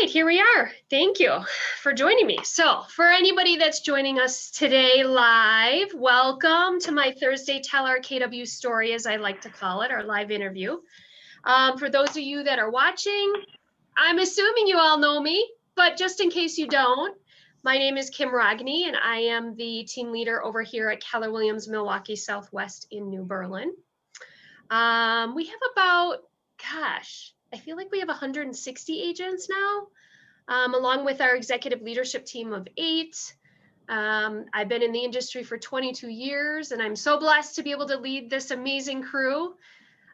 right, here we are. Thank you for joining me. So for anybody that's joining us today live, welcome to my Thursday Tell Our KW Story, as I like to call it, our live interview. For those of you that are watching, I'm assuming you all know me, but just in case you don't, my name is Kim Rogny, and I am the team leader over here at Keller Williams Milwaukee Southwest in New Berlin. We have about, I feel like we have 160 agents now, along with our executive leadership team of 8. I've been in the industry for 22 years, and I'm so blessed to be able to lead this amazing crew.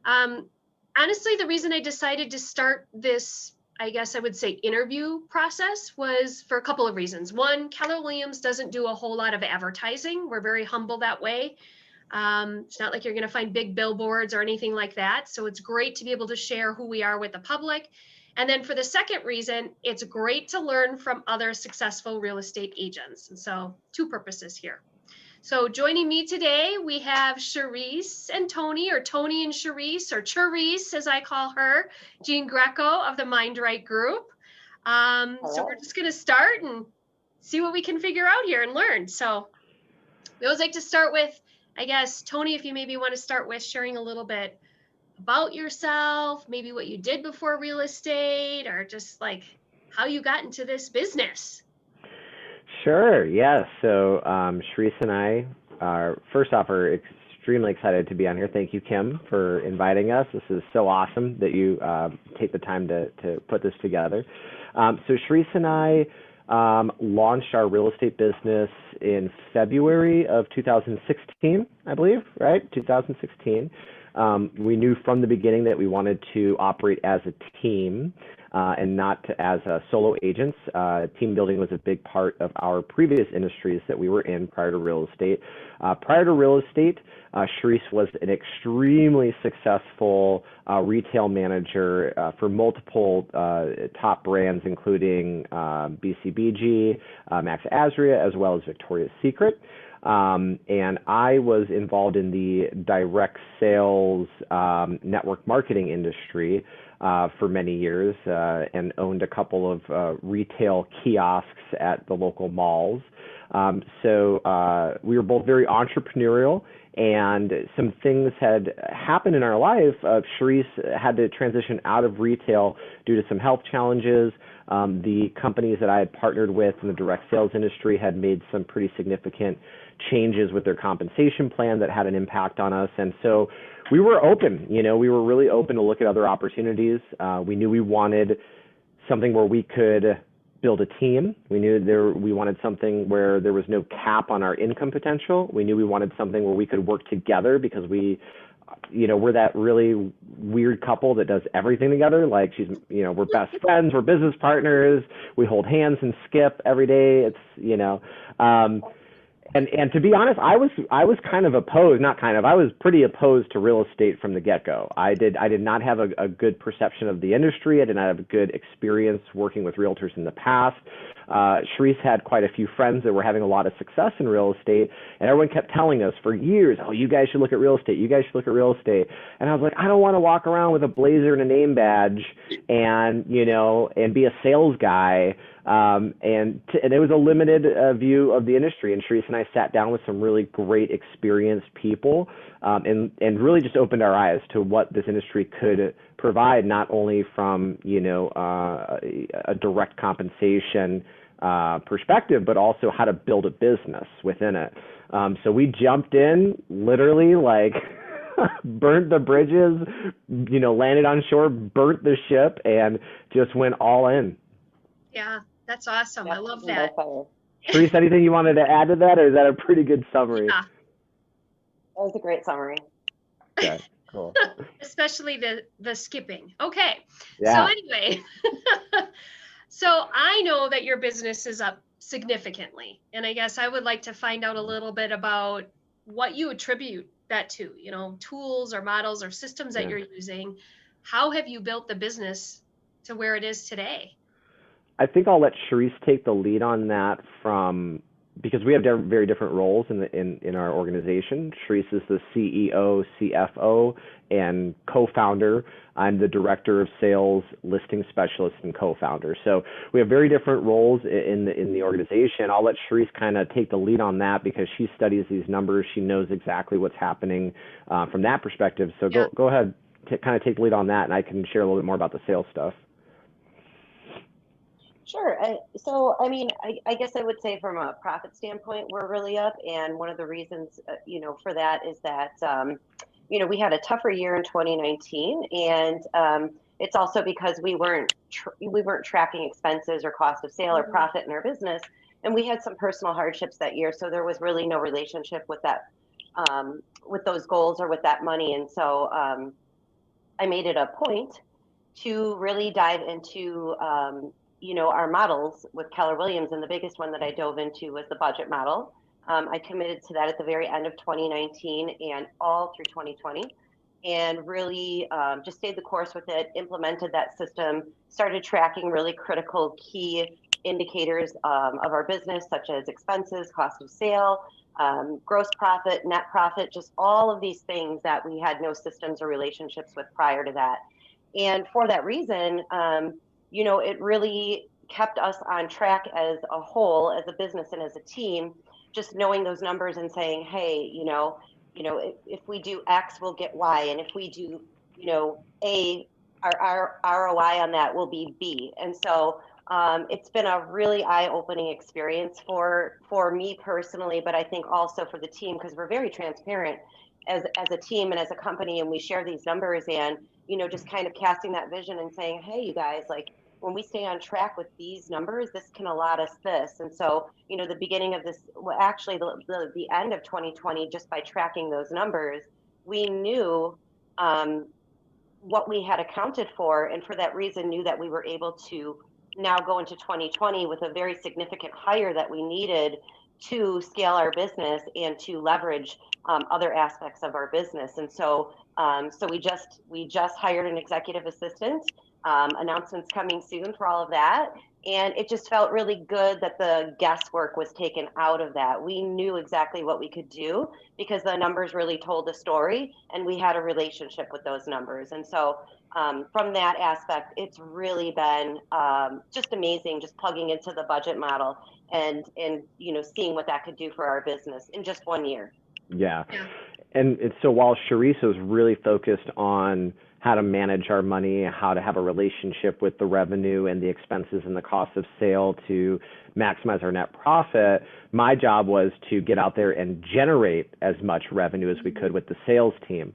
Honestly, the reason I decided to start this, I guess I would say, interview process was for a couple of reasons. One, Keller Williams doesn't do a whole lot of advertising. We're very humble that way. It's not like you're going to find big billboards or anything like that. So it's great to be able to share who we are with the public. And then for the second reason, it's great to learn from other successful real estate agents. And so 2 purposes here. So joining me today, we have Charisse and Tony, or Tony and Charisse, or Charisse as I call her, Giangreco of the Mind Right Group. So we're just going to start and see what we can figure out here and learn. So we always like to start with, I guess, Tony, if you maybe want to start with sharing a little bit about yourself, maybe what you did before real estate, or just like how you got into this business. Sure, yeah. So Charisse and I are, first off, are extremely excited to be on here. Thank you, Kim, for inviting us. This is so awesome that you take the time to put this together. So Charisse and I launched our real estate business in February of 2016, I believe, right? 2016. We knew from the beginning that we wanted to operate as a team and not as solo agents. Team building was a big part of our previous industries that we were in prior to real estate. Prior to real estate, Charisse was an extremely successful retail manager for multiple top brands, including BCBG, Max Azria, as well as Victoria's Secret. And I was involved in the direct sales network marketing industry for many years and owned a couple of retail kiosks at the local malls. So we were both very entrepreneurial, and some things had happened in our life. Charisse had to transition out of retail due to some health challenges. The companies that I had partnered with in the direct sales industry had made some pretty significant changes with their compensation plan that had an impact on us. And so we were open, we were really open to look at other opportunities. We knew we wanted something where we could build a team. We knew we wanted something where there was no cap on our income potential. We knew we wanted something where we could work together because we're that really weird couple that does everything together. Like we're best friends, we're business partners, we hold hands and skip every day. It's, and to be honest, I was kind of opposed, I was pretty opposed to real estate from the get-go. I did not have a good perception of the industry. I did not have a good experience working with realtors in the past. Charisse had quite a few friends that were having a lot of success in real estate, and everyone kept telling us for years, oh, you guys should look at real estate. You guys should look at real estate. And I was like, I don't want to walk around with a blazer and a name badge and be a sales guy. And it was a limited view of the industry. And Charisse and I sat down with some really great, experienced people and really just opened our eyes to what this industry could provide, not only from a direct compensation perspective, but also how to build a business within it. So we jumped in, literally burnt the bridges, landed on shore, burnt the ship, and just went all in. Yeah. That's awesome. I love that. Charisse, anything you wanted to add to that, or is that a pretty good summary? Yeah. That was a great summary. Okay, cool. Especially the skipping. Okay. Yeah. So anyway, so I know that your business is up significantly, and I guess I would like to find out a little bit about what you attribute that to, tools or models or systems that you're using. How have you built the business to where it is today? I think I'll let Charisse take the lead on that from because we have very different roles in our organization. Charisse is the CEO, CFO, and co-founder. I'm the director of sales, listing specialist, and co-founder. So we have very different roles in the organization. I'll let Charisse kind of take the lead on that because she studies these numbers. She knows exactly what's happening from that perspective. So go ahead, kind of take the lead on that, and I can share a little bit more about the sales stuff. Sure. So, I mean, I guess I would say from a profit standpoint, we're really up. And one of the reasons, for that is that, we had a tougher year in 2019. And it's also because we weren't tracking expenses or cost of sale or profit in our business. And we had some personal hardships that year. So there was really no relationship with that, with those goals or with that money. And so I made it a point to really dive into our models with Keller Williams, and the biggest one that I dove into was the budget model. I committed to that at the very end of 2019 and all through 2020, and really just stayed the course with it, implemented that system, started tracking really critical key indicators of our business, such as expenses, cost of sale, gross profit, net profit, just all of these things that we had no systems or relationships with prior to that. And for that reason, it really kept us on track as a whole, as a business and as a team, just knowing those numbers and saying, hey, if we do X, we'll get Y. And if we do, A, our ROI on that will be B. And so it's been a really eye-opening experience for me personally, but I think also for the team, because we're very transparent as a team and as a company, and we share these numbers and, just kind of casting that vision and saying, hey, you guys, like, when we stay on track with these numbers, this can allot us this. And so, the beginning of this, well, actually the end of 2020, just by tracking those numbers, we knew what we had accounted for. And for that reason, knew that we were able to now go into 2020 with a very significant hire that we needed to scale our business and to leverage other aspects of our business. And so, we just hired an executive assistant. Announcements coming soon for all of that. And it just felt really good that the guesswork was taken out of that. We knew exactly what we could do because the numbers really told the story and we had a relationship with those numbers. And so from that aspect, it's really been just amazing, just plugging into the budget model and seeing what that could do for our business in just 1 year. Yeah. And so while Charisse was really focused on how to manage our money, how to have a relationship with the revenue and the expenses and the cost of sale to maximize our net profit, my job was to get out there and generate as much revenue as we could with the sales team.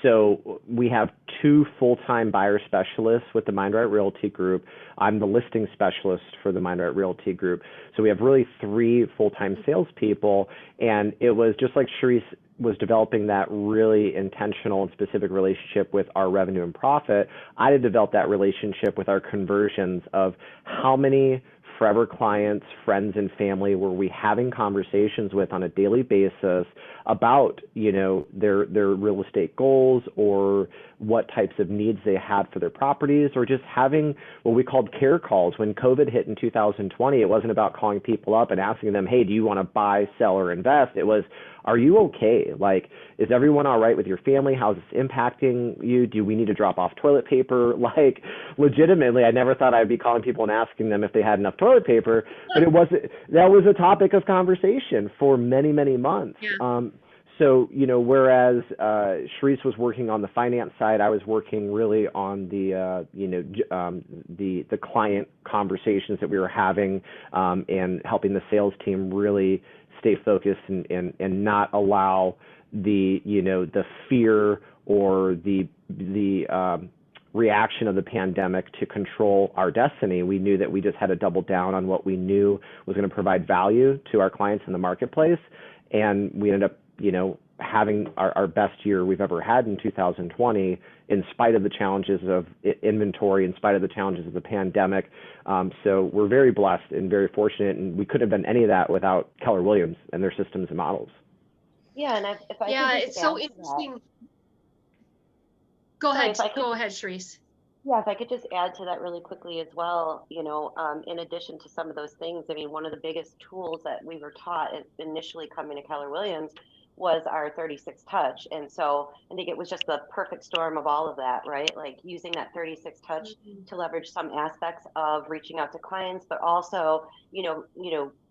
So we have 2 full-time buyer specialists with the Mind Right Realty Group. I'm the listing specialist for the Mind Right Realty Group. So we have really 3 full-time salespeople. And it was just like Charisse was developing that really intentional and specific relationship with our revenue and profit, I had developed that relationship with our conversions of how many forever clients, friends, and family were we having conversations with on a daily basis about, their real estate goals or what types of needs they had for their properties, or just having what we called care calls. When COVID hit in 2020, it wasn't about calling people up and asking them, hey, do you want to buy, sell, or invest? It was, are you okay? Like, is everyone all right with your family? How's this impacting you? Do we need to drop off toilet paper? Like, legitimately, I never thought I'd be calling people and asking them if they had enough toilet paper, but that was a topic of conversation for many, many months. Yeah. So, whereas Charisse was working on the finance side, I was working really on the client conversations that we were having and helping the sales team really stay focused and not allow the fear or the reaction of the pandemic to control our destiny. We knew that we just had to double down on what we knew was going to provide value to our clients in the marketplace. And we ended up, having our best year we've ever had in 2020, in spite of the challenges of inventory, in spite of the challenges of the pandemic. So we're very blessed and very fortunate, and we couldn't have done any of that without Keller Williams and their systems and models. Yeah, and if I it's so interesting. Go ahead, Charisse. Yeah, if I could just add to that really quickly as well, in addition to some of those things, I mean, one of the biggest tools that we were taught initially coming to Keller Williams was our 36 touch. And so I think it was just the perfect storm of all of that, right? Like using that 36 touch Mhm. to leverage some aspects of reaching out to clients, but also,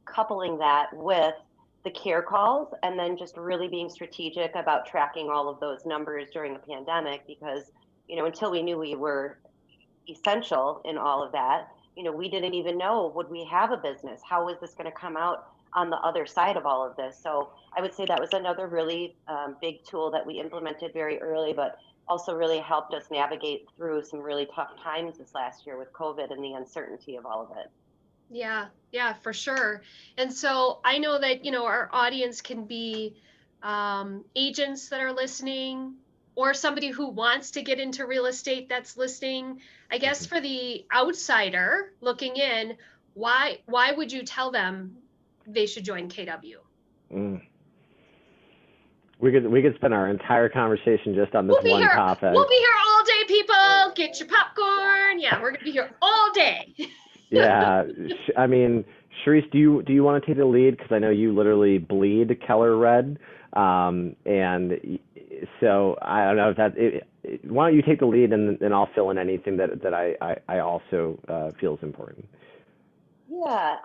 coupling that with the care calls and then just really being strategic about tracking all of those numbers during the pandemic because until we knew we were essential in all of that. We didn't even know, would we have a business? How was this going to come out on the other side of all of this? So I would say that was another really big tool that we implemented very early, but also really helped us navigate through some really tough times this last year with COVID and the uncertainty of all of it. Yeah, yeah, for sure. And so I know that, our audience can be agents that are listening or somebody who wants to get into real estate that's listening. I guess Mhm. for the outsider looking in, why would you tell them they should join KW? Mm. We could spend our entire conversation just on this We'll be one here. We'll topic. be here all day, people. Get your popcorn. Yeah, we're gonna be here all day. Yeah, I mean, Charisse, do you want to take the lead? Because I know you literally bleed Keller red, so I don't know if why don't you take the lead, and I'll fill in anything that I also feel is important. Yeah,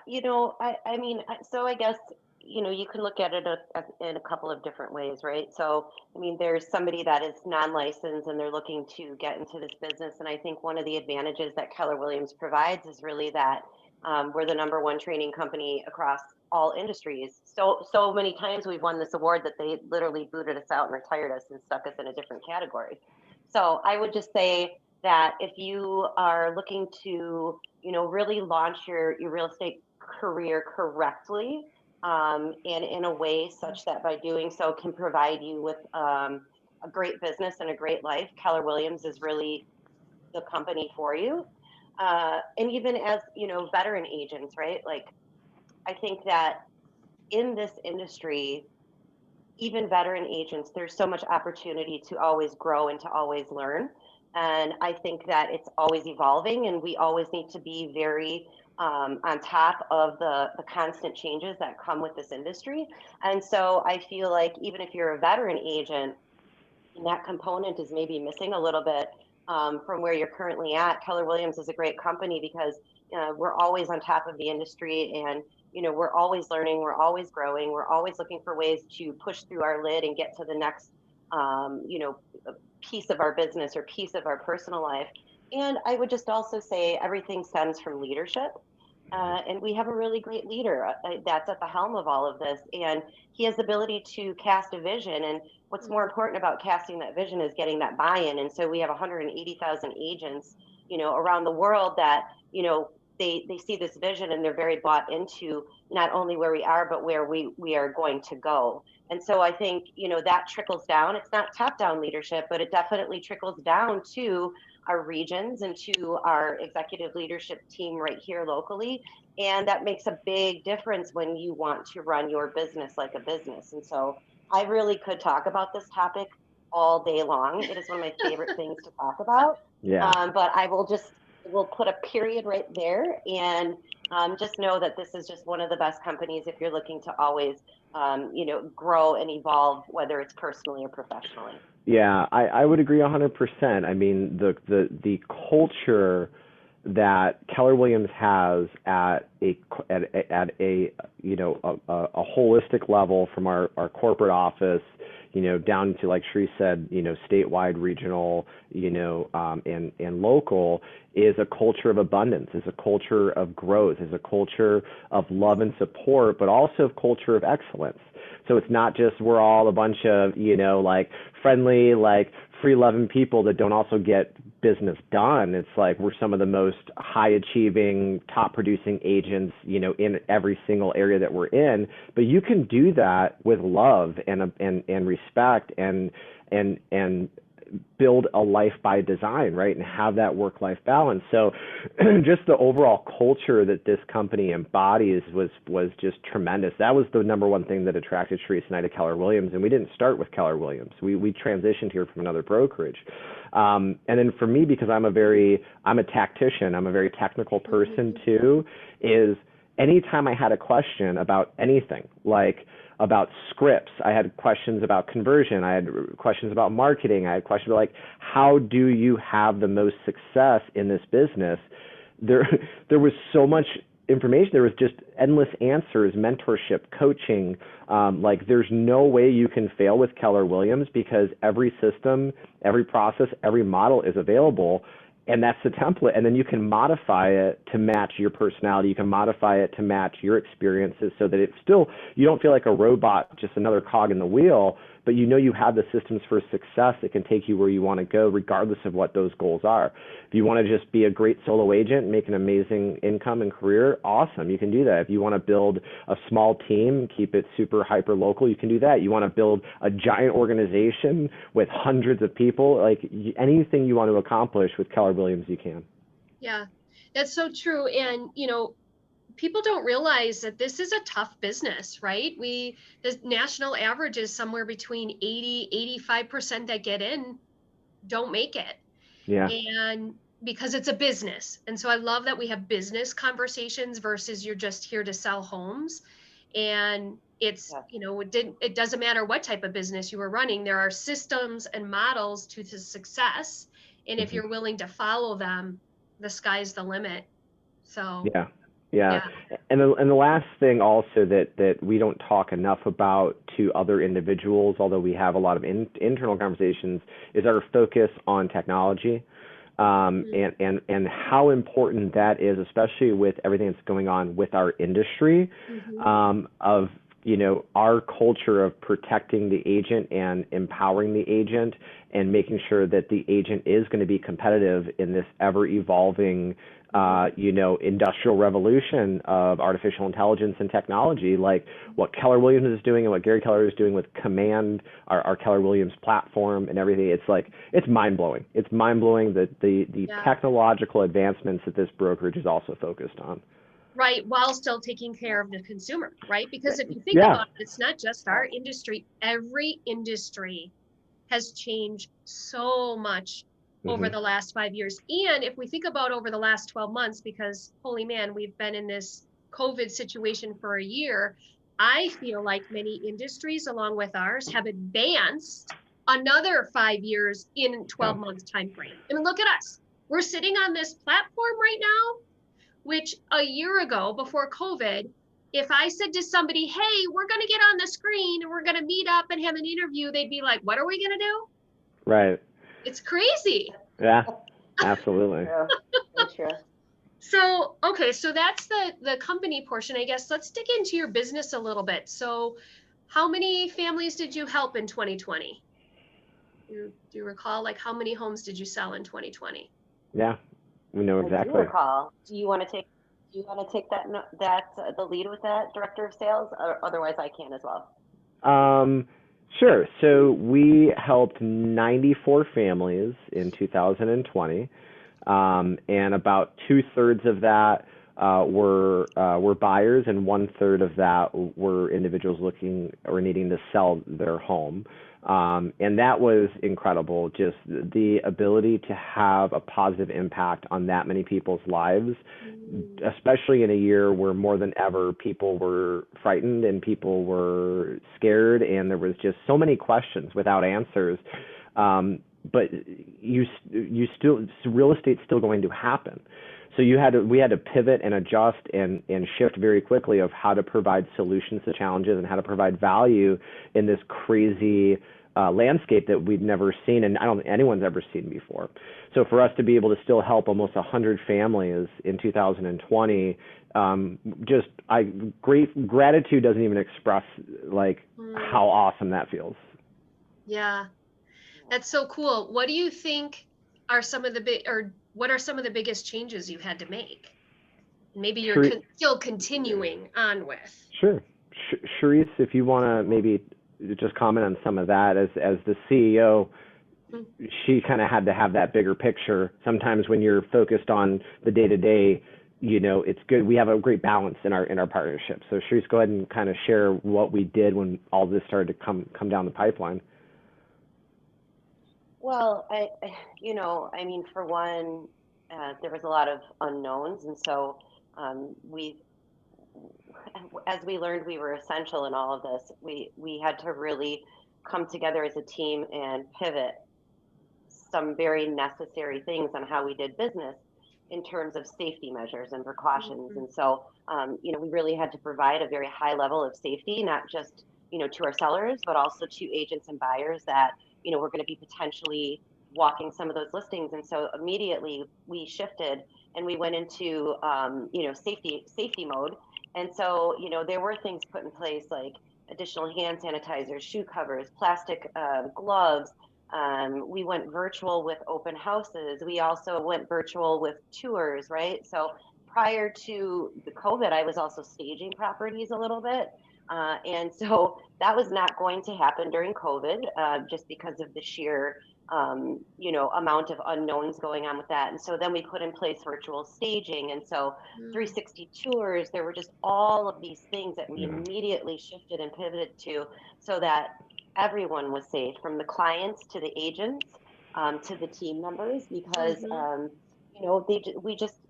I mean, so I guess, you can look at it in a couple of different ways, right? So, I mean, there's somebody that is non-licensed and they're looking to get into this business. And I think one of the advantages that Keller Williams provides is really that we're the number one training company across all industries. So many times we've won this award that they literally booted us out and retired us and stuck us in a different category. So I would just say that if you are looking to really launch your real estate career correctly, and in a way such that by doing so can provide you with a great business and a great life. Keller Williams is really the company for you. And even as, veteran agents, right? Like, I think that in this industry, even veteran agents, there's so much opportunity to always grow and to always learn. And I think that it's always evolving, and we always need to be very on top of the constant changes that come with this industry. And so I feel like even if you're a veteran agent, and that component is maybe missing a little bit from where you're currently at. Keller Williams is a great company because we're always on top of the industry, and we're always learning, we're always growing, we're always looking for ways to push through our lid and get to the next piece of our business or piece of our personal life. And I would just also say everything stems from leadership. And we have a really great leader that's at the helm of all of this. And he has the ability to cast a vision. And what's more important about casting that vision is getting that buy-in. And so we have 180,000 agents, around the world that, they see this vision and they're very bought into not only where we are, but where we are going to go. And so I think, that trickles down. It's not top-down leadership, but it definitely trickles down to our regions and to our executive leadership team right here locally. And that makes a big difference when you want to run your business like a business. And so I really could talk about this topic all day long. It is one of my favorite things to talk about. Yeah. But we'll put a period right there and just know that this is just one of the best companies if you're looking to always, grow and evolve, whether it's personally or professionally. Yeah, I would agree 100%. I mean, the culture that Keller Williams has at a a holistic level from our corporate office, down to, like Sheree said, statewide, regional, and local, is a culture of abundance, is a culture of growth, is a culture of love and support, but also a culture of excellence. So it's not just we're all a bunch of, like friendly, like free loving people that don't also get business done. It's like we're some of the most high achieving, top producing agents, in every single area that we're in. But you can do that with love and respect and build a life by design, right? And have that work-life balance. So just the overall culture that this company embodies was just tremendous. That was the number one thing that attracted Charisse and I to Keller Williams. And we didn't start with Keller Williams. We transitioned here from another brokerage. And then for me, because I'm a tactician, I'm a very technical person too, is anytime I had a question about anything, like about scripts, I had questions about conversion, I had questions about marketing, I had questions about like, how do you have the most success in this business? There was so much information. There was just endless answers, mentorship, coaching. Like there's no way you can fail with Keller Williams because every system, every process, every model is available. And that's the template. And then you can modify it to match your personality. You can modify it to match your experiences so that it's still, you don't feel like a robot, just another cog in the wheel, but you know you have the systems for success that can take you where you want to go, regardless of what those goals are. If you want to just be a great solo agent and make an amazing income and career, awesome, you can do that. If you want to build a small team, keep it super hyper local, you can do that. You want to build a giant organization with hundreds of people, like anything you want to accomplish with Keller Williams, you can. Yeah, that's so true. And, people don't realize that this is a tough business, right? The national average is somewhere between 80-85% that get in don't make it. Yeah. And because it's a business. And so I love that we have business conversations versus you're just here to sell homes. And it's, it doesn't matter what type of business you are running. There are systems and models to the success. And if you're willing to follow them, the sky's the limit. So yeah. And the last thing also that we don't talk enough about to other individuals, although we have a lot of internal conversations, is our focus on technology, and how important that is, especially with everything that's going on with our industry, of our culture of protecting the agent and empowering the agent and making sure that the agent is going to be competitive in this ever evolving industrial revolution of artificial intelligence and technology, like what Keller Williams is doing and what Gary Keller is doing with Command, our Keller Williams platform and everything. It's like, it's mind blowing. It's mind blowing that the technological advancements that this brokerage is also focused on. Right, while still taking care of the consumer, right? Because if you think about it, it's not just our industry. Every industry has changed so much over the last 5 years. And if we think about over the last 12 months, because holy man, we've been in this COVID situation for a year, I feel like many industries along with ours have advanced another 5 years in 12 months time frame. And look at us. We're sitting on this platform right now, which a year ago before COVID, if I said to somebody, hey, we're going to get on the screen and we're going to meet up and have an interview, they'd be like, what are we going to do? Right. It's crazy. Yeah, absolutely. True. So, okay, so that's the company portion, I guess. Let's dig into your business a little bit. So how many families did you help in 2020? Do you recall, like, how many homes did you sell in 2020? Yeah, we know exactly. I do recall. Do you want to take the lead with that, Director of Sales? Or otherwise, I can as well. Sure. So we helped 94 families in 2020, and about 2/3 of that were buyers, and 1/3 of that were individuals looking or needing to sell their home. And that was incredible, just the ability to have a positive impact on that many people's lives, especially in a year where more than ever people were frightened and people were scared, and there was just so many questions without answers. But real estate's still going to happen. So we had to pivot and adjust and shift very quickly of how to provide solutions to challenges and how to provide value in this crazy landscape that we'd never seen, and I don't think anyone's ever seen before. So for us to be able to still help almost 100 families in 2020, great gratitude doesn't even express like how awesome that feels. Yeah, that's so cool. What do you think are some of what are some of the biggest changes you had to make? Maybe you're still continuing on with. Sure. Charisse, if you want to maybe just comment on some of that as the CEO, she kind of had to have that bigger picture. Sometimes when you're focused on the day to day, it's good. We have a great balance in our partnership. So Charisse, go ahead and kind of share what we did when all this started to come down the pipeline. Well, for one, there was a lot of unknowns, and so as we learned we were essential in all of this, we had to really come together as a team and pivot some very necessary things on how we did business in terms of safety measures and precautions. Mm-hmm. And so, we really had to provide a very high level of safety, not just, to our sellers, but also to agents and buyers that, we're going to be potentially walking some of those listings. And so immediately we shifted and we went into, safety mode. And so, there were things put in place like additional hand sanitizers, shoe covers, plastic gloves. We went virtual with open houses. We also went virtual with tours, right? So prior to the COVID, I was also staging properties a little bit. And so that was not going to happen during COVID, just because of the sheer, amount of unknowns going on with that. And so then we put in place virtual staging. And so 360 tours, there were just all of these things that we immediately shifted and pivoted to so that everyone was safe, from the clients to the agents, to the team members, because,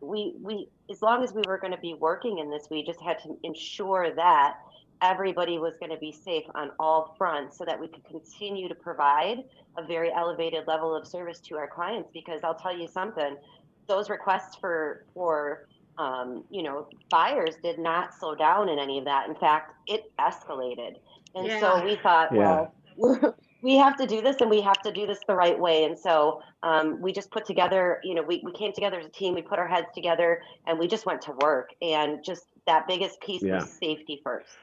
we as long as we were going to be working in this, we just had to ensure that everybody was going to be safe on all fronts so that we could continue to provide a very elevated level of service to our clients. Because I'll tell you something, those requests for buyers did not slow down in any of that. In fact, it escalated. And so we thought, well, we have to do this, and we have to do this the right way. And so we just put together, we came together as a team, we put our heads together, and we just went to work. And just that biggest piece was safety first.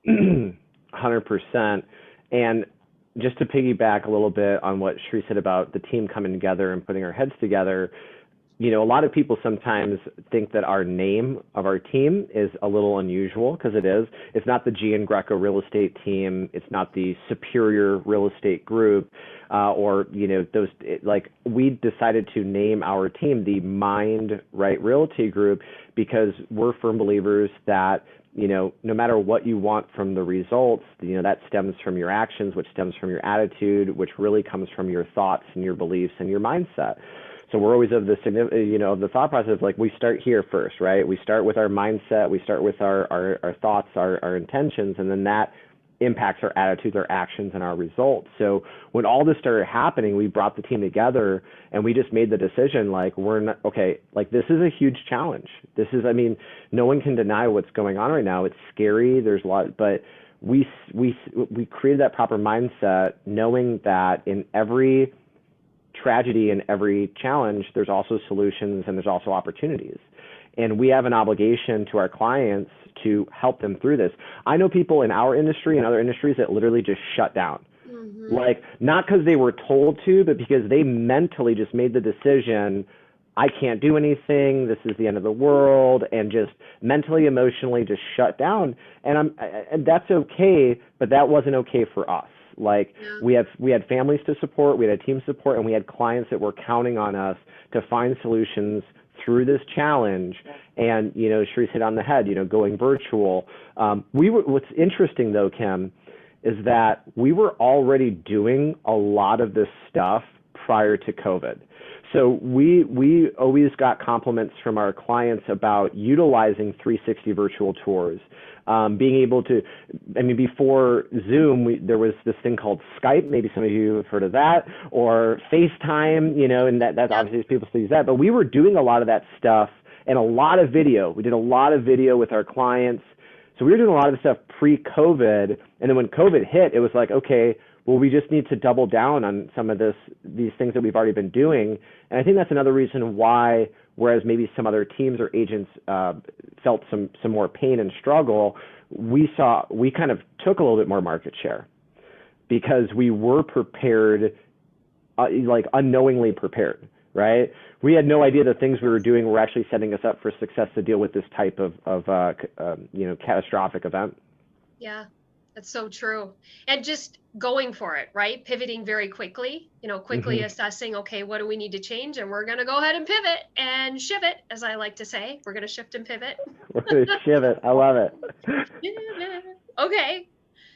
100%. And just to piggyback a little bit on what Charisse said about the team coming together and putting our heads together, a lot of people sometimes think that our name of our team is a little unusual, because it is. It's not the Giangreco real estate team. It's not the Superior real estate group, we decided to name our team the Mind Right Realty Group, because we're firm believers that no matter what you want from the results, that stems from your actions, which stems from your attitude, which really comes from your thoughts and your beliefs and your mindset. So we're always of the of the thought process, like, we start here first, right? We start with our mindset, we start with our thoughts, our intentions, and then that impacts our attitudes, our actions, and our results. So when all this started happening, we brought the team together and we just made the decision, like, this is a huge challenge. This is, no one can deny what's going on right now. It's scary. There's a lot, but we created that proper mindset, knowing that in every tragedy and every challenge, there's also solutions and there's also opportunities. And we have an obligation to our clients to help them through this. I know people in our industry and other industries that literally just shut down. Like, not because they were told to, but because they mentally just made the decision, I can't do anything, this is the end of the world, and just mentally, emotionally just shut down. And that's okay, but that wasn't okay for us. Like, we had families to support, we had a team support, and we had clients that were counting on us to find solutions through this challenge. And, Charisse hit on the head, going virtual. What's interesting though, Kim, is that we were already doing a lot of this stuff prior to COVID. So we always got compliments from our clients about utilizing 360 virtual tours, being able to, before Zoom, there was this thing called Skype. Maybe some of you have heard of that, or FaceTime, and that's obviously people still use that. But we were doing a lot of that stuff and a lot of video. We did a lot of video with our clients. So we were doing a lot of stuff pre-COVID. And then when COVID hit, it was like, okay, well, we just need to double down on some of these things that we've already been doing. And I think that's another reason why, whereas maybe some other teams or agents felt some more pain and struggle, we kind of took a little bit more market share because we were prepared, unknowingly prepared, right? We had no idea the things we were doing were actually setting us up for success to deal with this type of catastrophic event. Yeah. That's so true. And just going for it, right? Pivoting very quickly, quickly Hmm. assessing, okay, what do we need to change? And we're going to go ahead and pivot and shift, as I like to say. We're going to shift and pivot. We're gonna shiv it. I love it. Pivot. Okay.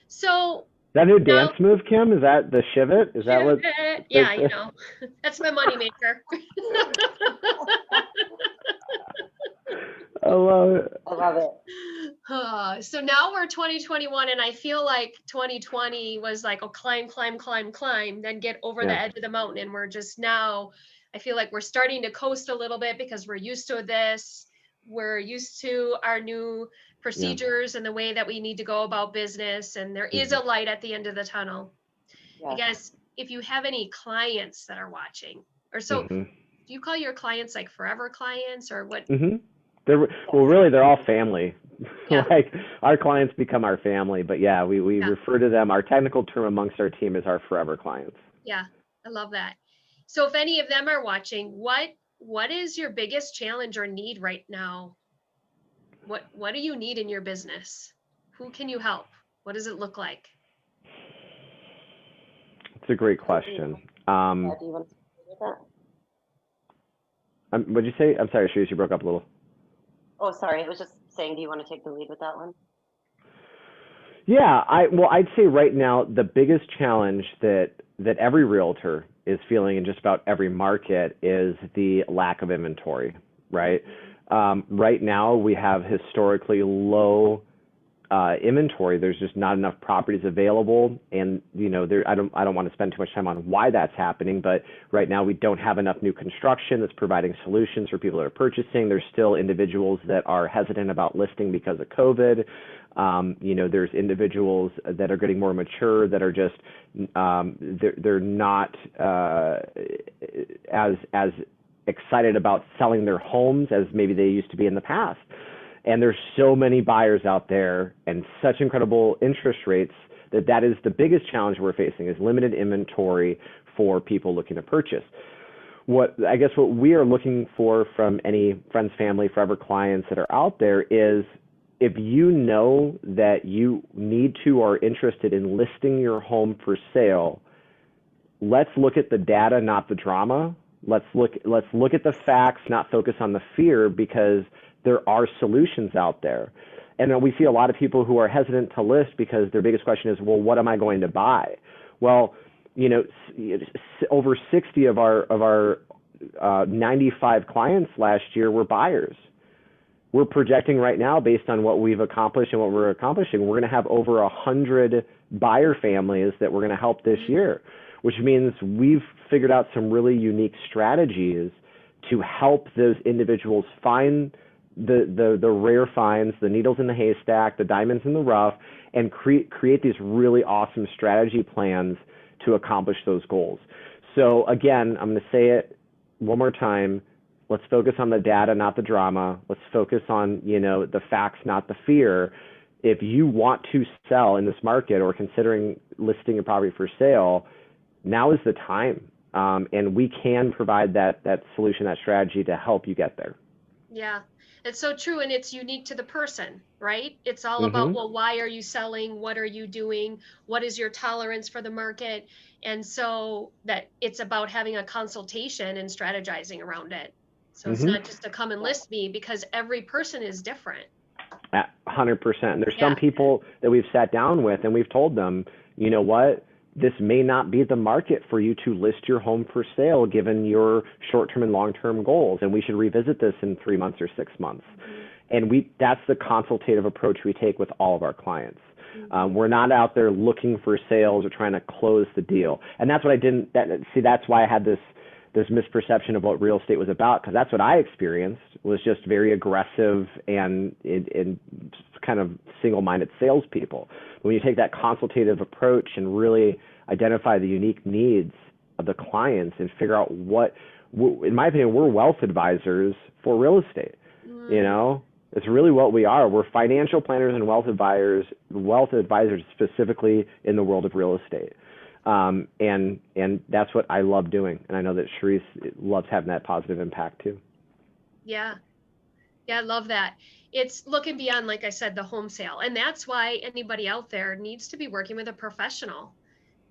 So That new now, dance move, Kim? Is that the shiv it? Is that what? pivot. The, Yeah, the, that's my moneymaker. I love it. I love it. So now we're 2021, and I feel like 2020 was like, oh, climb, climb, climb, climb, then get over the Yeah. edge of the mountain. And we're just now, I feel like we're starting to coast a little bit because we're used to this. We're used to our new Yeah. procedures and the way that we need to go about business. And there is a light at the end of the tunnel. I Yes. guess if you have any clients that are watching, or so, Hmm. do you call your clients like forever clients or what? Hmm. Well, really, they're all family. Yeah, Like our clients become our family, but yeah, we yeah. refer to them. Our technical term amongst our team is our forever clients. Yeah, I love that. So if any of them are watching, what is your biggest challenge or need right now? What do you need in your business? Who can you help? What does it look like? It's a great Yeah, do you question. want to start with that? What'd you say? I'm sorry, Sharice, you broke up a little. Oh, sorry. I was just saying, do you want to take the lead with that one? Yeah, I'd say right now the biggest challenge that every realtor is feeling in just about every market is the lack of inventory, right? Right now we have historically low inventory. There's just not enough properties available, and I don't want to spend too much time on why that's happening, but right now we don't have enough new construction that's providing solutions for people that are purchasing. There's still individuals that are hesitant about listing because of COVID. There's individuals that are getting more mature that are just they're not as excited about selling their homes as maybe they used to be in the past. And there's so many buyers out there and such incredible interest rates that is the biggest challenge we're facing is limited inventory for people looking to purchase. What we are looking for from any friends, family, forever clients that are out there is if you know that you need to or are interested in listing your home for sale, let's look at the data, not the drama. Let's look at the facts, not focus on the fear, because there are solutions out there. And we see a lot of people who are hesitant to list because their biggest question is, well, what am I going to buy? Well, over 60 of our 95 clients last year were buyers. We're projecting right now, based on what we've accomplished and what we're accomplishing, we're going to have over 100 buyer families that we're going to help this year, which means we've figured out some really unique strategies to help those individuals find the rare finds, the needles in the haystack, the diamonds in the rough, and create these really awesome strategy plans to accomplish those goals. So again, I'm going to say it one more time. Let's focus on the data, not the drama. Let's focus on, the facts, not the fear. If you want to sell in this market or considering listing a property for sale, now is the time. And we can provide that solution, that strategy to help you get there. Yeah, it's so true. And it's unique to the person, right? It's all about, Mm-hmm. well, why are you selling? What are you doing? What is your tolerance for the market? And so that it's about having a consultation and strategizing around it. So it's Mm-hmm. not just to come and list me, because every person is different. 100%. There's Yeah. some people that we've sat down with and we've told them, you know what? This may not be the market for you to list your home for sale given your short-term and long-term goals, and we should revisit this in 3 months or 6 months. And that's the consultative approach we take with all of our clients. We're not out there looking for sales or trying to close the deal. And that's what that's why I had this misperception of what real estate was about, because that's what I experienced, was just very aggressive and kind of single-minded salespeople. When you take that consultative approach and really identify the unique needs of the clients and figure out in my opinion, we're wealth advisors for real estate. It's really what we are. We're financial planners and wealth advisors specifically in the world of real estate. And that's what I love doing. And I know that Charisse loves having that positive impact too. Yeah. Yeah, I love that. It's looking beyond, like I said, the home sale. And that's why anybody out there needs to be working with a professional.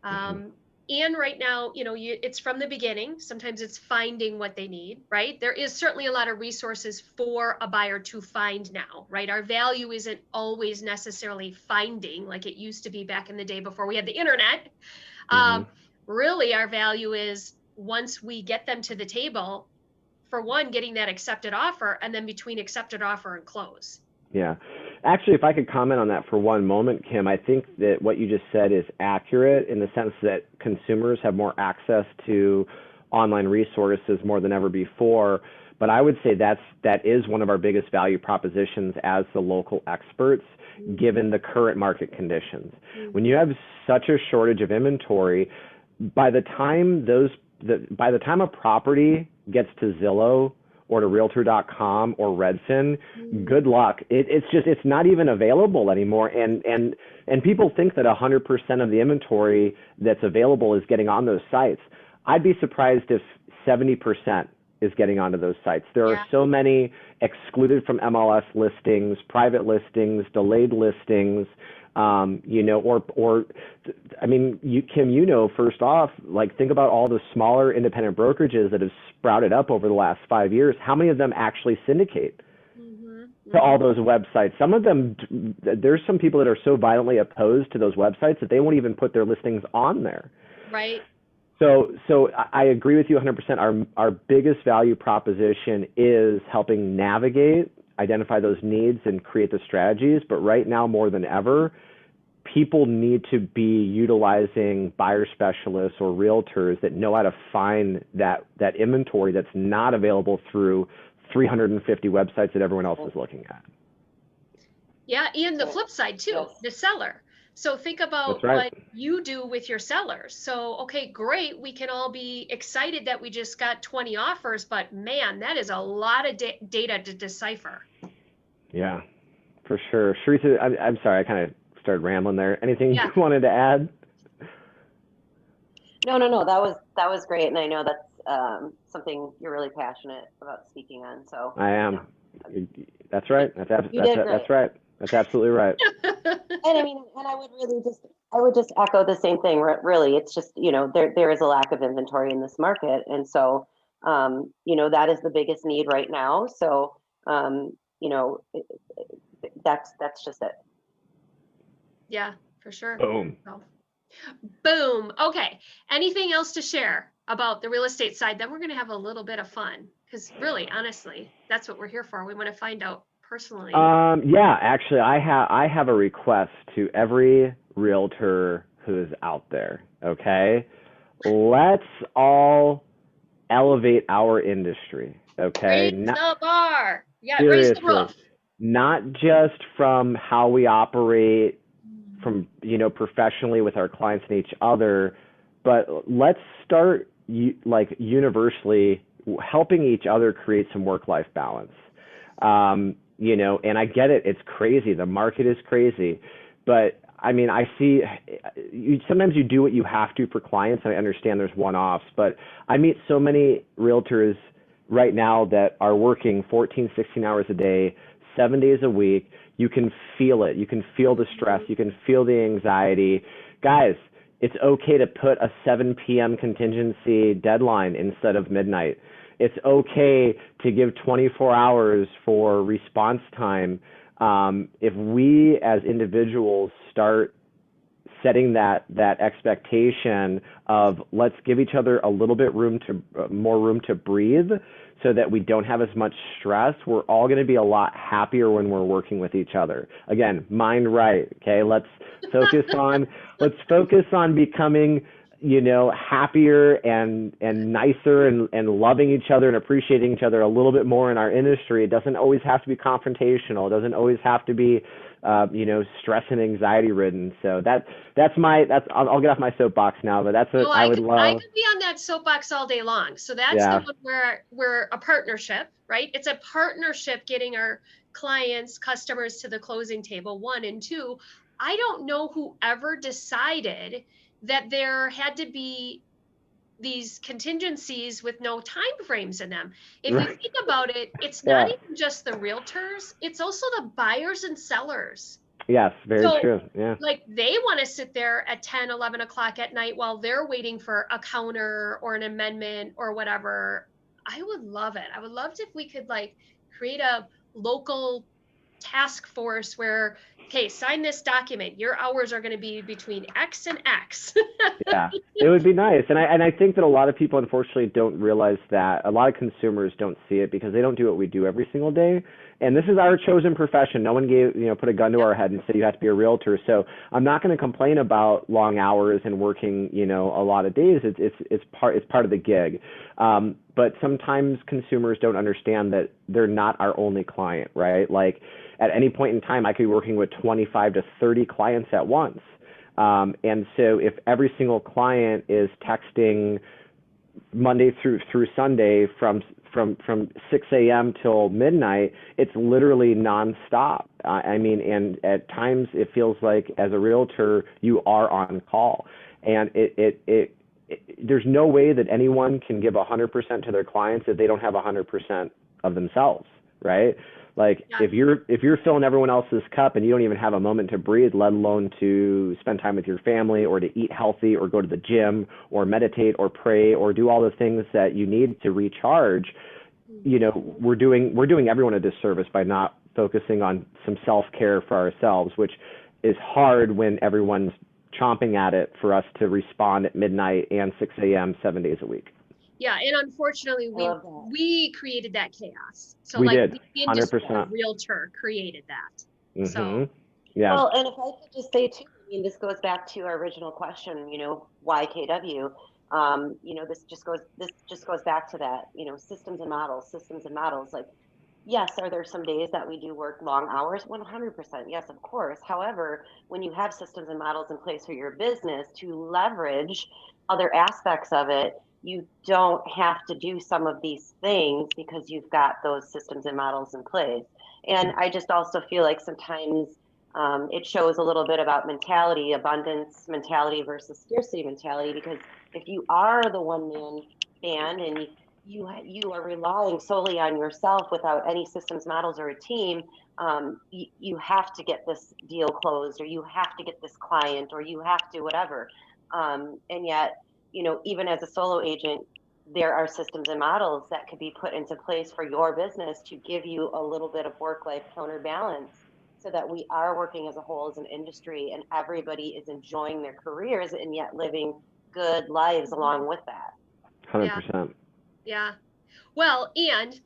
Hmm. And right now, it's from the beginning. Sometimes it's finding what they need, right? There is certainly a lot of resources for a buyer to find now, right? Our value isn't always necessarily finding like it used to be back in the day before we had the internet. Hmm. Um, Really, our value is once we get them to the table, for one, getting that accepted offer, and then between accepted offer and close. Yeah. Actually, if I could comment on that for one moment, Kim, I think that what you just said is accurate in the sense that consumers have more access to online resources more than ever before. But I would say that is one of our biggest value propositions as the local experts, given the current market conditions. When you have such a shortage of inventory, by the time by the time a property gets to Zillow or to Realtor.com or Redfin, good luck. It's not even available anymore. And people think that 100% of the inventory that's available is getting on those sites. I'd be surprised if 70% is getting onto those sites. There are so many excluded from MLS listings, private listings, delayed listings. I mean, Kim, first off, like think about all the smaller independent brokerages that have sprouted up over the last 5 years. How many of them actually syndicate to all those websites? Some of them, there's some people that are so violently opposed to those websites that they won't even put their listings on there. Right. So I agree with you 100%. Our biggest value proposition is helping navigate, identify those needs, and create the strategies. But right now, more than ever, people need to be utilizing buyer specialists or realtors that know how to find that inventory that's not available through 350 websites that everyone else is looking at. Yeah, and the flip side too, Yes. the seller. So think about That's right. what you do with your sellers. So, okay, great. We can all be excited that we just got 20 offers, but man, that is a lot of data to decipher. Yeah, for sure. Charisse, I'm sorry, I kind of started rambling there. Anything you wanted to add? No. That was great, and I know that's something you're really passionate about speaking on. So I am. That's right. That's right. That's absolutely right. And I mean, and I would just echo the same thing. Really, it's just there is a lack of inventory in this market, and so that is the biggest need right now. So that's just it. Yeah, for sure. Boom. Boom. Okay. Anything else to share about the real estate side? Then we're going to have a little bit of fun because really, honestly, that's what we're here for. We want to find out personally. Yeah, actually, I have a request to every realtor who's out there. Okay, let's all elevate our industry. Okay, Raise the bar. Yeah, seriously, raise the roof. Not just from how we operate, from professionally with our clients and each other, but let's start universally helping each other create some work-life balance. And I get it. It's crazy. The market is crazy. But I mean, I see sometimes you do what you have to for clients. I understand there's one-offs, but I meet so many realtors right now that are working 14, 16 hours a day, 7 days a week. You can feel it. You can feel the stress. You can feel the anxiety. Guys, it's okay to put a 7 p.m. contingency deadline instead of midnight. It's okay to give 24 hours for response time. If we as individuals start setting that expectation of let's give each other a little bit more room to breathe so that we don't have as much stress, we're all going to be a lot happier when we're working with each other. Again, mind right. Okay. Let's focus on becoming happier and nicer and loving each other and appreciating each other a little bit more in our industry. It doesn't always have to be confrontational. It doesn't always have to be, stress and anxiety ridden. So I'll get off my soapbox now, but that's what I would love. I could be on that soapbox all day long. So that's the one where we're a partnership, right? It's a partnership getting our clients, customers to the closing table, 1 and 2. I don't know who ever decided that there had to be these contingencies with no time frames in them. If you Right. think about it, it's not Yeah. even just the realtors, it's also the buyers and sellers. Yes, very So true. Yeah. like they want to sit there at 10, 11 o'clock at night while they're waiting for a counter or an amendment or whatever. I would love it. I would love if we could like create a local task force where, okay, sign this document. Your hours are going to be between X and X. Yeah, it would be nice. And I think that a lot of people unfortunately don't realize that. A lot of consumers don't see it because they don't do what we do every single day. And this is our chosen profession. No one put a gun to our head and said you have to be a realtor. So I'm not going to complain about long hours and working, a lot of days. It's part of the gig. But sometimes consumers don't understand that they're not our only client, right? Like at any point in time, I could be working with 25 to 30 clients at once. And so if every single client is texting Monday through Sunday from 6 a.m. till midnight, it's literally nonstop. I mean, and at times it feels like as a realtor, you are on call. And there's no way that anyone can give 100% to their clients if they don't have 100% of themselves, right? Like Yeah. if you're filling everyone else's cup and you don't even have a moment to breathe, let alone to spend time with your family or to eat healthy or go to the gym or meditate or pray or do all the things that you need to recharge, we're doing everyone a disservice by not focusing on some self-care for ourselves, which is hard when everyone's chomping at it for us to respond at midnight and 6 a.m. 7 days a week. Yeah, and unfortunately, I love that. we created that chaos. So We like did, the industry 100%. realtor created that. Mm-hmm. So Yeah. Well, and if I could just say too, I mean, this goes back to our original question, why KW? This just goes back to that, systems and models. Like, yes, are there some days that we do work long hours? 100%. Yes, of course. However, when you have systems and models in place for your business to leverage other aspects of it, you don't have to do some of these things because you've got those systems and models in place. And I just also feel like sometimes it shows a little bit about mentality, abundance mentality versus scarcity mentality, because if you are the one man band and you are relying solely on yourself without any systems, models, or a team, you have to get this deal closed, or you have to get this client, or you have to whatever. And yet, even as a solo agent, there are systems and models that could be put into place for your business to give you a little bit of work-life counterbalance so that we are working as a whole as an industry and everybody is enjoying their careers and yet living good lives along with that. 100%. yeah. Well, and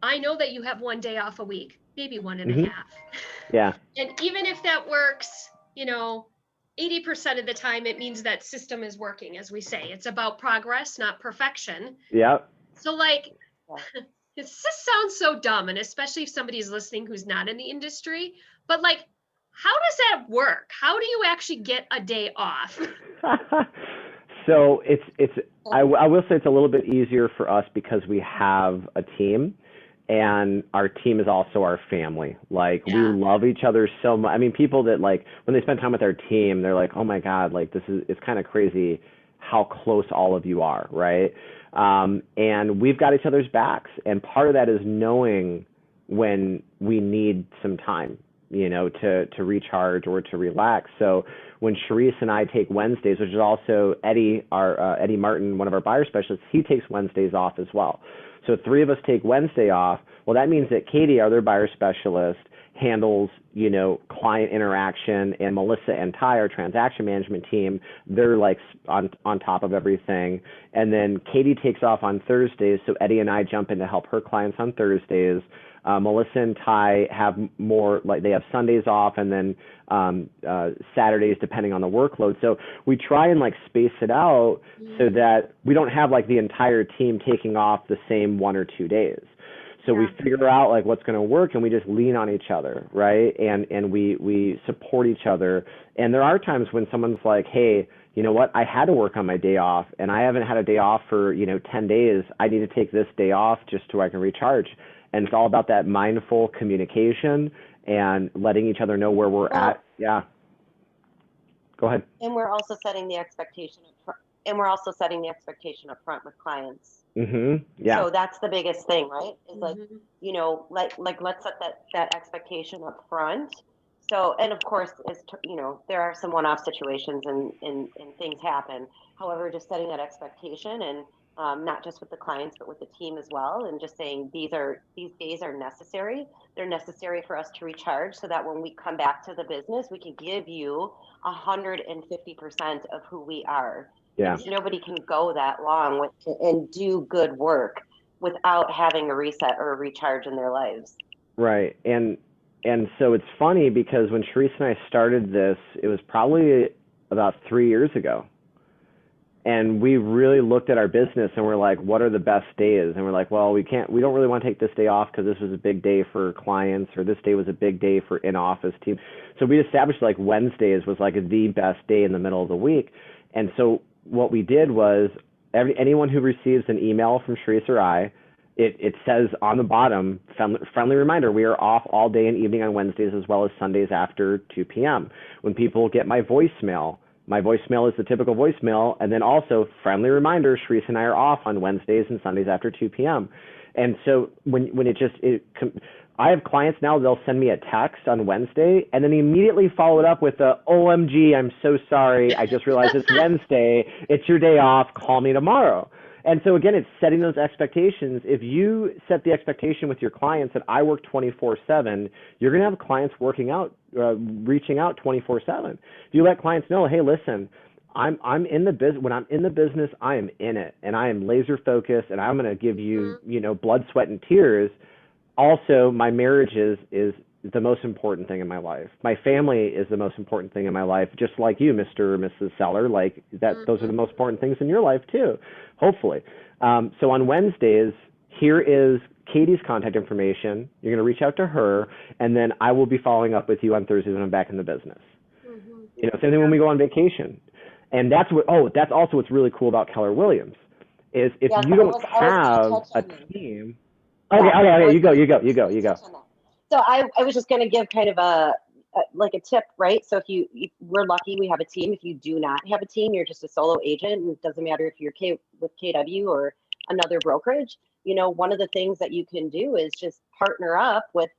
I know that you have one day off a week, maybe one and a half. Yeah. And even if that works, 80% of the time, it means that system is working, as we say. It's about progress, not perfection. Yep. So like, it just sounds so dumb, and especially if somebody's listening who's not in the industry, but like, how does that work? How do you actually get a day off? So I will say it's a little bit easier for us because we have a team, and our team is also our family. Like we love each other so much. I mean, people that like when they spend time with our team, they're like, oh my God, like it's kind of crazy how close all of you are, right? And we've got each other's backs, and part of that is knowing when we need some time, to recharge or to relax. So when Charisse and I take Wednesdays, which is also Eddie Martin, one of our buyer specialists, he takes Wednesdays off as well. So 3 of us take Wednesday off. Well, that means that Katie, our other buyer specialist, handles, client interaction, and Melissa and Ty, our transaction management team, they're like on top of everything. And then Katie takes off on Thursdays, so Eddie and I jump in to help her clients on Thursdays. Melissa and Ty have more, like they have Sundays off, and then Saturdays depending on the workload. So we try and like space it out so that we don't have like the entire team taking off the same 1 or 2 days. So we figure out like what's going to work, and we just lean on each other, right? And we support each other. And there are times when someone's like, hey, you know what? I had to work on my day off, and I haven't had a day off for 10 days. I need to take this day off just so I can recharge. And it's all about that mindful communication and letting each other know where we're at. Yeah. Go ahead. And we're also setting the expectation and we're also setting the expectation up front with clients. Yeah. So that's the biggest thing, right? Is like, Mhm. you know, like let's set that expectation up front. So, and of course, you know, there are some one-off situations and things happen. However, just setting that expectation and not just with the clients, but with the team as well, and just saying these days are necessary. They're necessary for us to recharge, so that when we come back to the business, we can give you 150% of who we are. Yeah. Because nobody can go that long and do good work without having a reset or a recharge in their lives. Right. And so it's funny because when Charisse and I started this, it was probably about 3 years ago. And we really looked at our business and we're like, what are the best days? And we're like, well, we don't really want to take this day off because this was a big day for clients, or this day was a big day for in-office team. So we established like Wednesdays was like the best day in the middle of the week. And so what we did was anyone who receives an email from Charisse or I, it says on the bottom, friendly reminder, we are off all day and evening on Wednesdays as well as Sundays after 2 p.m. When people get my voicemail is the typical voicemail, and then also friendly reminder, Charisse and I are off on Wednesdays and Sundays after 2 p.m. And so when I have clients now, they'll send me a text on Wednesday and then immediately follow it up with a, OMG, I'm so sorry. I just realized it's Wednesday. It's your day off. Call me tomorrow. And so again, it's setting those expectations. If you set the expectation with your clients that I work 24/7, you're going to have clients reaching out 24/7. If you let clients know, hey, listen, I'm in the business. When I'm in the business, I am in it, and I am laser focused, and I'm going to give you, blood, sweat, and tears. Also, my marriage is the most important thing in my life. My family is the most important thing in my life, just like you, Mr. or Mrs. Seller. Like that, those are the most important things in your life too, hopefully. So on Wednesdays, here is Katie's contact information. You're going to reach out to her, and then I will be following up with you on Thursdays when I'm back in the business. Same thing when we go on vacation. And that's also what's really cool about Keller Williams is if you don't have a team. Okay, you go. So I was just going to give kind of a tip, right? So if we're lucky, we have a team. If you do not have a team, you're just a solo agent. And it doesn't matter if you're with KW or another brokerage. One of the things that you can do is just partner up with,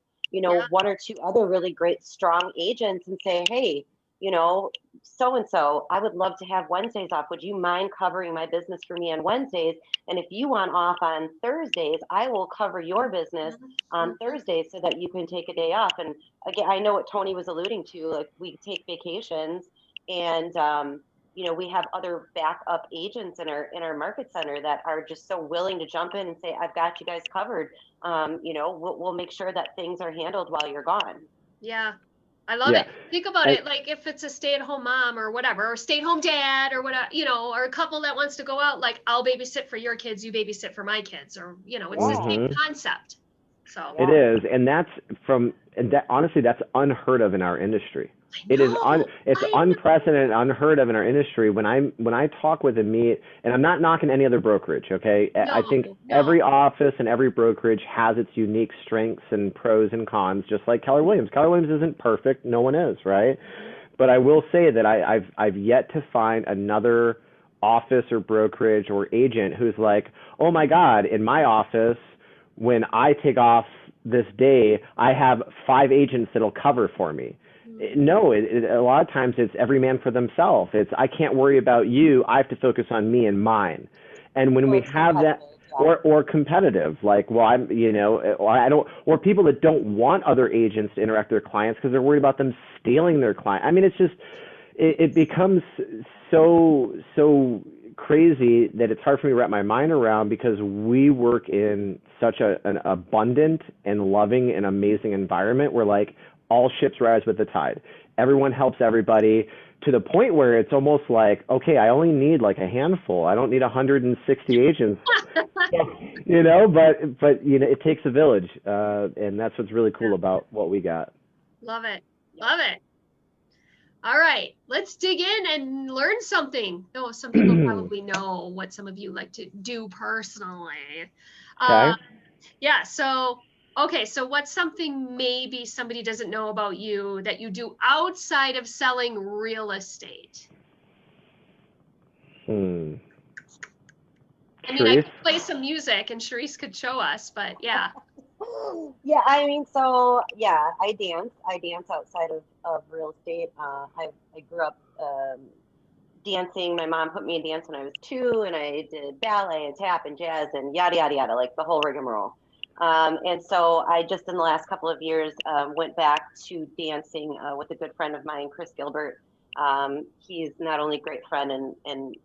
one or two other really great, strong agents and say, hey, so-and-so, I would love to have Wednesdays off. Would you mind covering my business for me on Wednesdays? And if you want off on Thursdays, I will cover your business on Thursdays so that you can take a day off. And again, I know what Tony was alluding to, like we take vacations and, we have other backup agents in our market center that are just so willing to jump in and say, I've got you guys covered. We'll make sure that things are handled while you're gone. Yeah. I love it. Think about it like if it's a stay-at-home mom or whatever, or stay-at-home dad or whatever, or a couple that wants to go out, like I'll babysit for your kids, you babysit for my kids, or it's the same concept. So it is, and honestly, that's unheard of in our industry. It's unprecedented, unheard of in our industry. When I talk with and meet, and I'm not knocking any other brokerage, okay? I think every office and every brokerage has its unique strengths and pros and cons, just like Keller Williams. Keller Williams isn't perfect, no one is, right? But I will say that I've yet to find another office or brokerage or agent who's like, oh my God, in my office, when I take off this day, I have 5 agents that'll cover for me. No, a lot of times it's every man for themselves. It's I can't worry about you. I have to focus on me and mine. And when we have that, or competitive, like, well, I don't, or people that don't want other agents to interact with their clients because they're worried about them stealing their client. I mean, it's just, it becomes so crazy that it's hard for me to wrap my mind around because we work in such an abundant and loving and amazing environment where like all ships rise with the tide. Everyone helps everybody to the point where it's almost like, okay, I only need like a handful. I don't need 160 agents, but it takes a village. And that's what's really cool about what we got. Love it. Love it. All right, let's dig in and learn something. Though some people probably know what some of you like to do personally. Okay. So what's something maybe somebody doesn't know about you that you do outside of selling real estate? I mean, I Charisse? could play some music and Charisse could show us, but yeah. Yeah, I mean, so yeah, I dance. I dance outside of real estate. I grew up dancing. My mom put me in dance when I was 2, and I did ballet and tap and jazz and yada yada yada, like the whole rigmarole. And so I just in the last couple of years went back to dancing with a good friend of mine, Chris Gilbert. He's not only a great friend and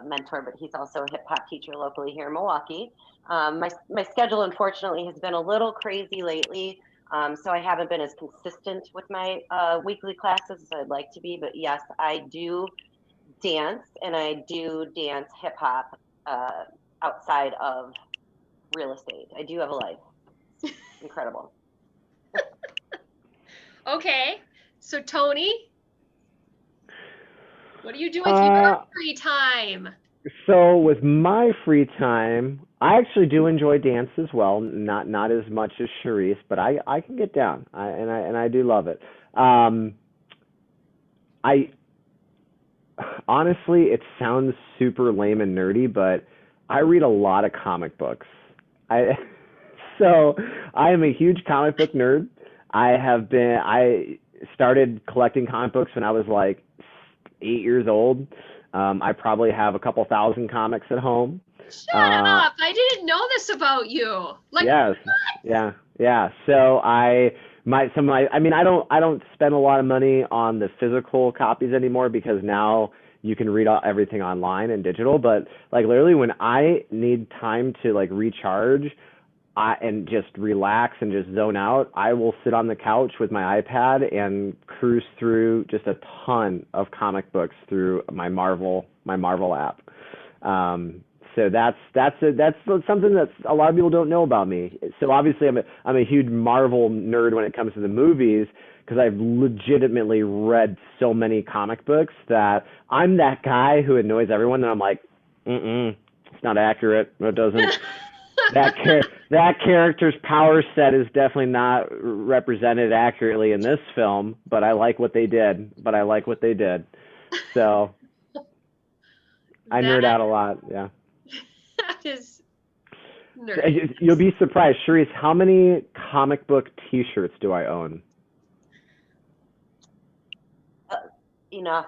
mentor, but he's also a hip hop teacher locally here in Milwaukee. My schedule, unfortunately, has been a little crazy lately. So I haven't been as consistent with my weekly classes as I'd like to be. But yes, I do dance, and I do dance hip hop outside of real estate. I do have a life. Incredible. Okay. So Tony, what do you do with your free time? So with my free time, I actually do enjoy dance as well. Not as much as Charisse, but I can get down. I do love it. I honestly, it sounds super lame and nerdy, but I read a lot of comic books. I so I am a huge comic book nerd. I started collecting comic books when I was like 8 years old. I probably have a couple thousand comics at home. Shut up. I didn't know this about you. Like, Yes. what? Yeah. So I mean, I don't spend a lot of money on the physical copies anymore because now you can read everything online and digital. But like literally, when I need time to like recharge, and just relax and just zone out, I will sit on the couch with my iPad and cruise through just a ton of comic books through my Marvel app. So that's something that a lot of people don't know about me. So obviously I'm a huge Marvel nerd when it comes to the movies because I've legitimately read so many comic books that I'm that guy who annoys everyone and I'm like, it's not accurate. It doesn't. That character's power set is definitely not represented accurately in this film, but I like what they did. So I nerd out a lot. Yeah. That is nerdy. You'll be surprised, Charisse, how many comic book T-shirts do I own? Enough.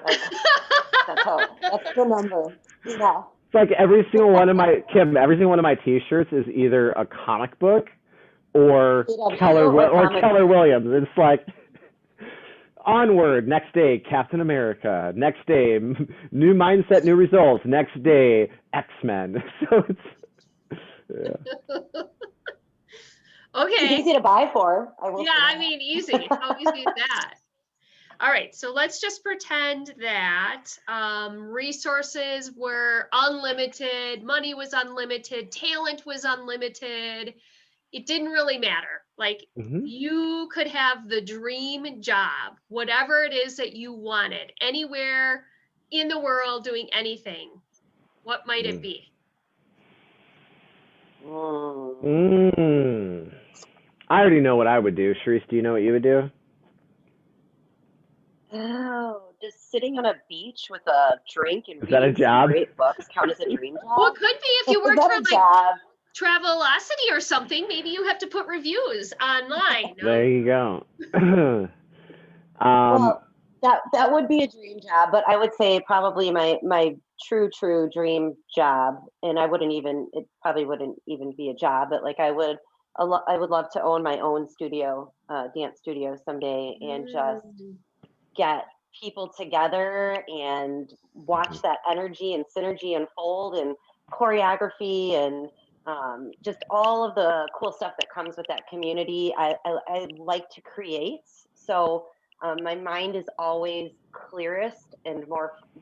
That's the number. Enough. It's like every single one of my T-shirts is either a comic book or Keller Williams. It's like onward, next day, Captain America. Next day, new mindset, new results. Next day, X-Men. So it's Okay. It's easy to buy for. I mean, easy. How easy is that? All right, so let's just pretend that resources were unlimited, money was unlimited, talent was unlimited. It didn't really matter. Like you could have the dream job, whatever it is that you wanted, anywhere in the world doing anything. What might it be? I already know what I would do. Charisse, do you know what you would do? Oh, does sitting on a beach with a drink and reading a job? Great books count as a dream job? Well, it could be if you worked for like job? Travelocity or something. Maybe you have to put reviews online. There you go. Well, that would be a dream job, but I would say probably my true dream job, and it probably wouldn't even be a job, but like I would love to own my own studio, dance studio someday, and just get people together and watch that energy and synergy unfold and choreography and just all of the cool stuff that comes with that community. I like to create. So my mind is always clearest and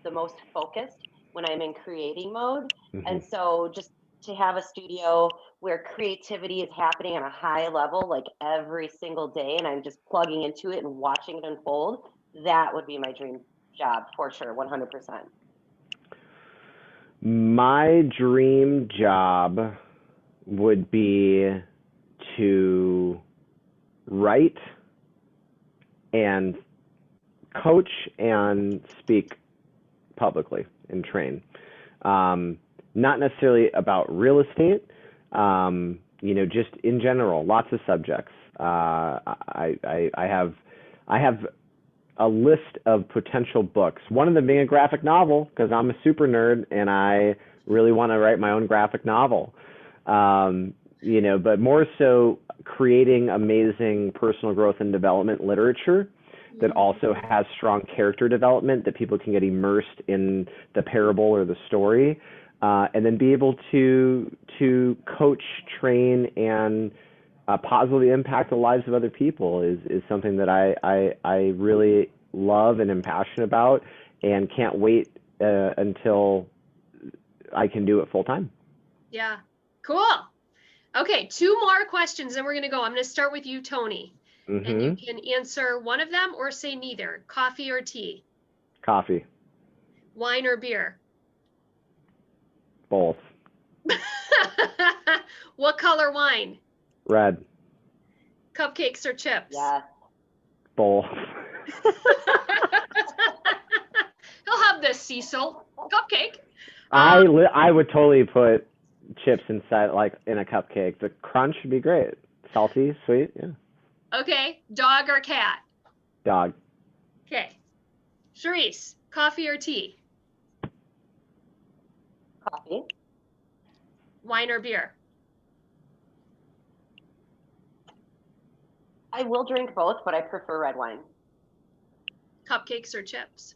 the most focused when I'm in creating mode. And so just to have a studio where creativity is happening on a high level, like every single day, and I'm just plugging into it and watching it unfold, that would be my dream job for sure, 100%. My dream job would be to write and coach and speak publicly and train. Not necessarily about real estate, just in general, lots of subjects. I have a list of potential books. One of them being a graphic novel, because I'm a super nerd and I really want to write my own graphic novel. But more so creating amazing personal growth and development literature that also has strong character development, that people can get immersed in the parable or the story, and then be able to coach, train, and positively impact the lives of other people is something that I really love and am passionate about, and can't wait until I can do it full time. Yeah, cool. Okay, 2 more questions, and we're going to go. I'm going to start with you, Tony. Mm-hmm. And you can answer one of them or say neither. Coffee or tea? Coffee. Wine or beer? Both. What color wine? Red. Cupcakes or chips? Yeah. Both. He'll have this, Cecil. Cupcake. I would totally put chips inside, like in a cupcake. The crunch would be great. Salty, sweet, yeah. Okay, dog or cat? Dog. Okay. Charisse, coffee or tea? Coffee. Wine or beer? I will drink both, but I prefer red wine. Cupcakes or chips?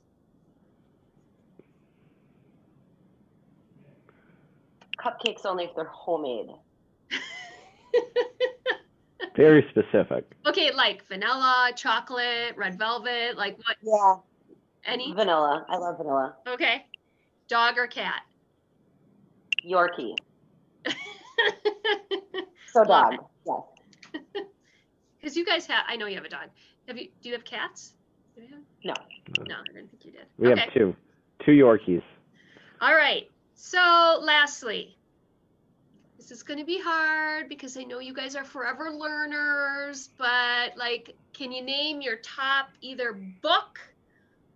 Cupcakes only if they're homemade. Very specific. Okay, like vanilla, chocolate, red velvet, like what? Yeah. Any? Vanilla. I love vanilla. Okay. Dog or cat? Yorkie. So dog. Yes. Because you guys have, I know you have a dog. Do you have cats? Do you have? No. No, I didn't think you did. We have two Yorkies. All right. So lastly, this is going to be hard because I know you guys are forever learners, but like, can you name your top either book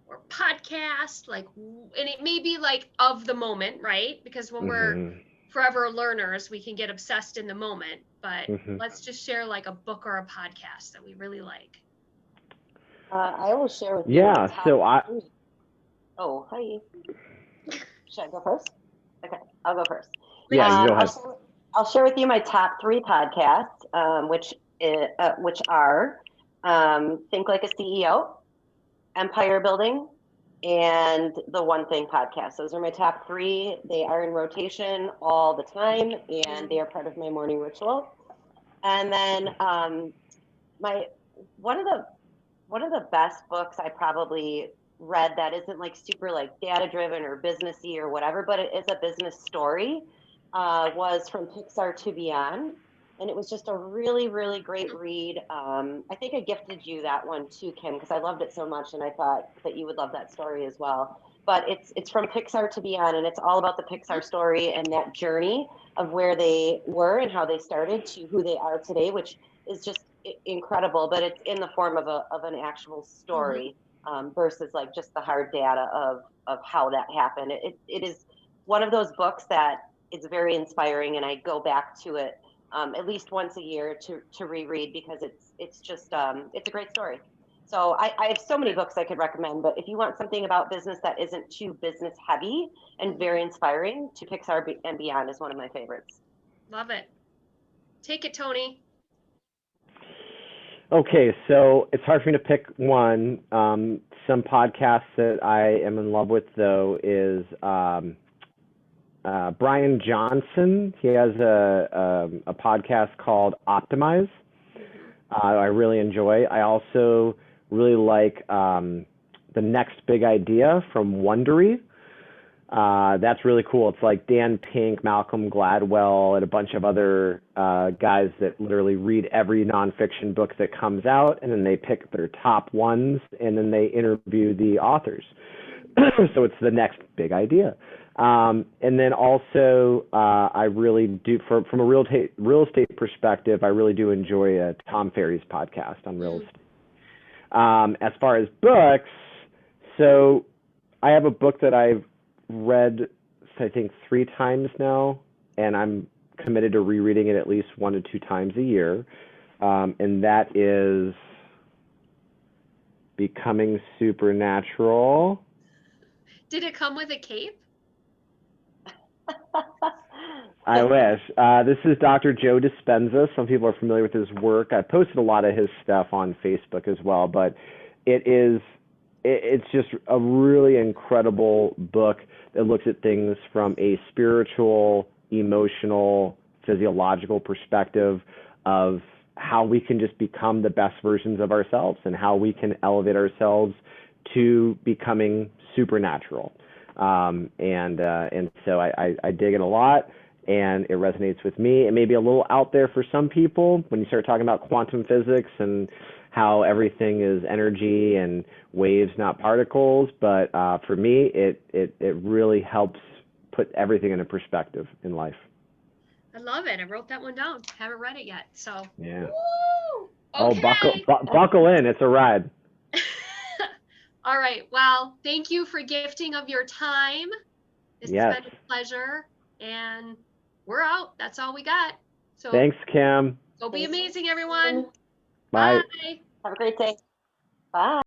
or podcast? Like, and it may be like of the moment, right? Because when we're forever learners, we can get obsessed in the moment, but let's just share like a book or a podcast that we really like. I will share with you. Yeah, so Oh, hi. Should I go first? Okay, I'll go first. Yeah, you go ahead. I'll share with you my top 3 podcasts, which are Think Like a CEO, Empire Building, and the One Thing podcast. Those are my top 3. They are in rotation all the time, and they are part of my morning ritual. And then one of the best books I probably read that isn't like super like data driven or businessy or whatever, but it is a business story, was From Pixar to Beyond. And it was just a really, really great read. I think I gifted you that one too, Kim, because I loved it so much, and I thought that you would love that story as well. But it's From Pixar to Beyond, and it's all about the Pixar story and that journey of where they were and how they started to who they are today, which is just incredible. But it's in the form of an actual story, versus like just the hard data of how that happened. It is one of those books that is very inspiring, and I go back to it at least once a year to reread, because it's just it's a great story. So I have so many books I could recommend, but if you want something about business that isn't too business heavy and very inspiring, To Pixar and Beyond is one of my favorites. Love it. Take it, Tony. Okay, so it's hard for me to pick one. Some podcasts that I am in love with, though, is Brian Johnson. He has a podcast called Optimize. I really enjoy. I also really like The Next Big Idea from Wondery. That's really cool. It's like Dan Pink, Malcolm Gladwell, and a bunch of other guys that literally read every nonfiction book that comes out, and then they pick their top ones, and then they interview the authors. So it's The Next Big Idea. And then also, I really do, from a real estate perspective, I really do enjoy Tom Ferry's podcast on real estate. As far as books, so I have a book that I've read, I think, 3 times now, and I'm committed to rereading it at least 1 to 2 times a year. And that is Becoming Supernatural. Did it come with a cape? I wish. This is Dr. Joe Dispenza. Some people are familiar with his work. I posted a lot of his stuff on Facebook as well, but it's just a really incredible book that looks at things from a spiritual, emotional, physiological perspective of how we can just become the best versions of ourselves and how we can elevate ourselves to becoming supernatural. And so I dig it a lot, and it resonates with me. It may be a little out there for some people when you start talking about quantum physics and how everything is energy and waves, not particles. But for me, it really helps put everything into perspective in life. I love it. I wrote that one down. Haven't read it yet. So, Yeah. woo! Oh, Okay. buckle in. It's a ride. All right. Well, thank you for gifting of your time. This Yes. has been a pleasure. And we're out. That's all we got. So Thanks, Kim. go be amazing, everyone. Bye. Bye. Have a great day. Bye.